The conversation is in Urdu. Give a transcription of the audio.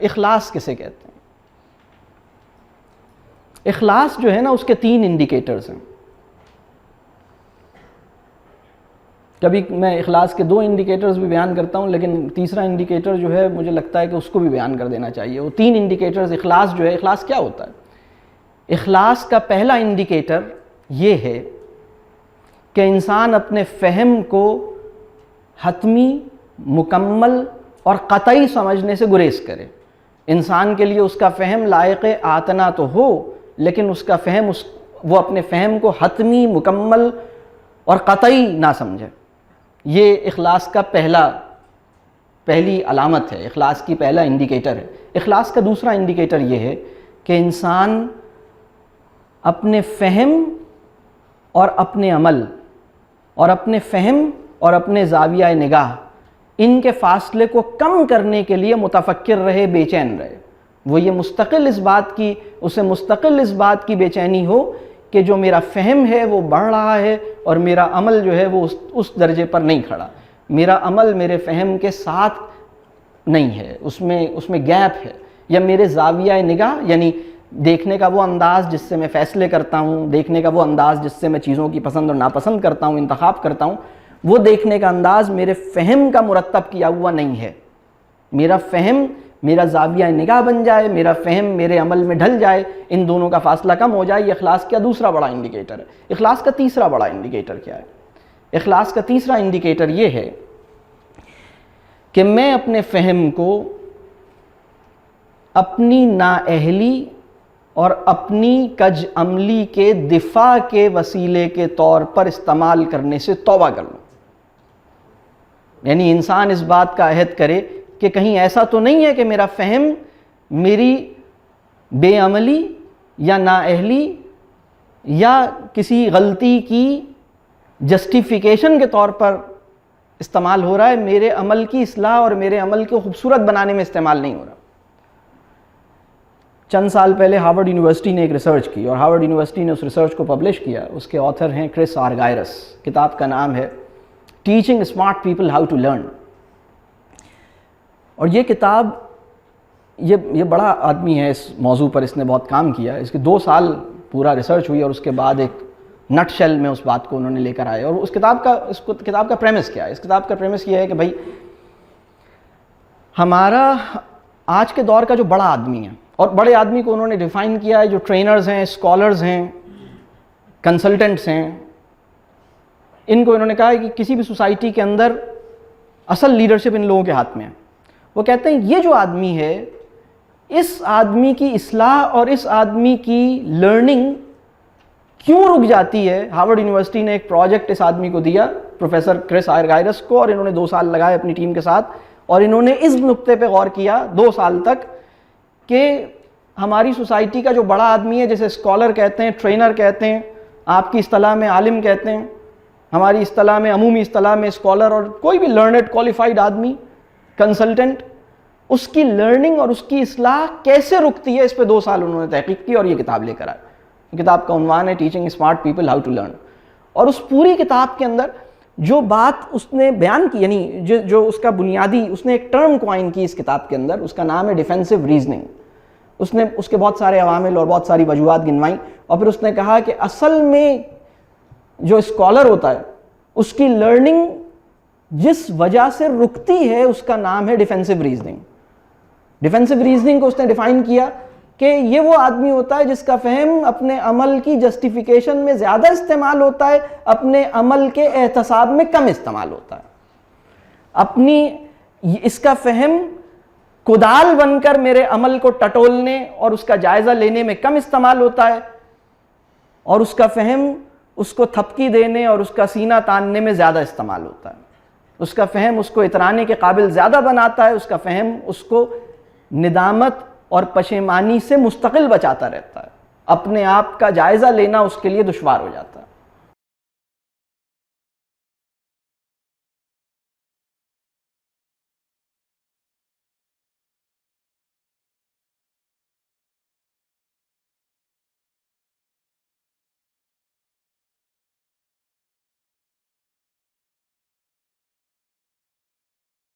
اخلاص کسے کہتے ہیں؟ اخلاص جو ہے نا اس کے 3 انڈیکیٹرز ہیں. کبھی میں اخلاص کے 2 انڈیکیٹرز بھی بیان کرتا ہوں، لیکن تیسرا انڈیکیٹر جو ہے مجھے لگتا ہے کہ اس کو بھی بیان کر دینا چاہیے. وہ 3 انڈیکیٹرز اخلاص جو ہے، اخلاص کیا ہوتا ہے؟ اخلاص کا پہلا انڈیکیٹر یہ ہے کہ انسان اپنے فہم کو حتمی، مکمل اور قطعی سمجھنے سے گریز کرے. انسان کے لیے اس کا فہم لائق اعتنا تو ہو، لیکن اس کا فہم وہ اپنے فہم کو حتمی، مکمل اور قطعی نہ سمجھے. یہ اخلاص کا پہلی علامت ہے، اخلاص کی پہلا انڈیکیٹر ہے. اخلاص کا دوسرا انڈیکیٹر یہ ہے کہ انسان اپنے فہم اور اپنے عمل اور اپنے فہم اور اپنے زاویہ نگاہ ان کے فاصلے کو کم کرنے کے لیے متفکر رہے، بے چین رہے. وہ یہ اسے مستقل اس بات کی بے چینی ہو کہ جو میرا فہم ہے وہ بڑھ رہا ہے اور میرا عمل جو ہے وہ اس درجے پر نہیں کھڑا. میرا عمل میرے فہم کے ساتھ نہیں ہے، اس میں گیپ ہے. یا میرے زاویہ نگاہ یعنی دیکھنے کا وہ انداز جس سے میں فیصلے کرتا ہوں، دیکھنے کا وہ انداز جس سے میں چیزوں کی پسند اور ناپسند کرتا ہوں، انتخاب کرتا ہوں، وہ دیکھنے کا انداز میرے فہم کا مرتب کیا ہوا نہیں ہے. میرا فہم میرا زاویہ نگاہ بن جائے، میرا فہم میرے عمل میں ڈھل جائے، ان دونوں کا فاصلہ کم ہو جائے. یہ اخلاص کا دوسرا بڑا انڈیکیٹر ہے. اخلاص کا تیسرا بڑا انڈیکیٹر کیا ہے؟ اخلاص کا تیسرا انڈیکیٹر یہ ہے کہ میں اپنے فہم کو اپنی نااہلی اور اپنی کج عملی کے دفاع کے وسیلے کے طور پر استعمال کرنے سے توبہ کر لوں. یعنی انسان اس بات کا عہد کرے کہ کہیں ایسا تو نہیں ہے کہ میرا فہم میری بے عملی یا نااہلی یا کسی غلطی کی جسٹیفیکیشن کے طور پر استعمال ہو رہا ہے، میرے عمل کی اصلاح اور میرے عمل کو خوبصورت بنانے میں استعمال نہیں ہو رہا. چند سال پہلے ہارورڈ یونیورسٹی نے ایک ریسرچ کی اور ہارورڈ یونیورسٹی نے اس ریسرچ کو پبلش کیا. اس کے آتھر ہیں کرس آرگائرس. کتاب کا نام ہے teaching smart people how to learn. اور یہ کتاب یہ بڑا آدمی ہے، اس موضوع پر اس نے بہت کام کیا. اس کے 2 سال پورا ریسرچ ہوئی اور اس کے بعد ایک نٹ شیل میں اس بات کو انہوں نے لے کر آئے. اور اس کتاب کا پریمس کیا ہے؟ اس کتاب کا پریمس یہ ہے کہ بھائی ہمارا آج کے دور کا جو بڑا آدمی ہے، اور بڑے آدمی کو انہوں نے ڈیفائن کیا ہے جو ٹرینرز ہیں، اسکالرز ہیں، کنسلٹنٹس ہیں. ان کو انہوں نے کہا ہے کہ کسی بھی سوسائٹی کے اندر اصل لیڈرشپ ان لوگوں کے ہاتھ میں ہے. وہ کہتے ہیں یہ جو آدمی ہے، اس آدمی کی اصلاح اور اس آدمی کی لرننگ کیوں رک جاتی ہے؟ ہارورڈ یونیورسٹی نے ایک پروجیکٹ اس آدمی کو دیا، پروفیسر کرس آرگائرس کو، اور انہوں نے 2 سال لگائے اپنی ٹیم کے ساتھ، اور انہوں نے اس نقطے پہ غور کیا 2 سال تک کہ ہماری سوسائٹی کا جو بڑا آدمی ہے، جیسے اسکالر کہتے ہیں، ٹرینر کہتے ہیں، آپ کی اصطلاح میں عالم کہتے ہیں، ہماری اصطلاح میں، عمومی اصطلاح میں اسکالر اور کوئی بھی لرنڈ کوالیفائڈ آدمی، کنسلٹنٹ، اس کی لرننگ اور اس کی اصلاح کیسے رکتی ہے، اس پہ 2 سال انہوں نے تحقیق کی اور یہ کتاب لے کر آئے. کتاب کا عنوان ہے teaching smart people how to learn. اور اس پوری کتاب کے اندر جو بات اس نے بیان کی، یعنی جو اس کا بنیادی، اس نے ایک ٹرم کوائن کی اس کتاب کے اندر، اس کا نام ہے ڈیفینسو ریزننگ. اس نے اس کے بہت سارے عوامل اور بہت ساری وجوہات گنوائیں، اور پھر اس نے کہا کہ اصل میں جو اسکالر ہوتا ہے اس کی لرننگ جس وجہ سے رکتی ہے اس کا نام ہے ڈیفینسو ریزننگ. ڈیفینسو ریزننگ کو اس نے ڈیفائن کیا کہ یہ وہ آدمی ہوتا ہے جس کا فہم اپنے عمل کی جسٹیفیکیشن میں زیادہ استعمال ہوتا ہے، اپنے عمل کے احتساب میں کم استعمال ہوتا ہے. اس کا فہم کدال بن کر میرے عمل کو ٹٹولنے اور اس کا جائزہ لینے میں کم استعمال ہوتا ہے، اور اس کا فہم اس کو تھپکی دینے اور اس کا سینہ تاننے میں زیادہ استعمال ہوتا ہے. اس کا فہم اس کو اترانے کے قابل زیادہ بناتا ہے، اس کا فہم اس کو ندامت اور پشیمانی سے مستقل بچاتا رہتا ہے. اپنے آپ کا جائزہ لینا اس کے لیے دشوار ہو جاتا ہے.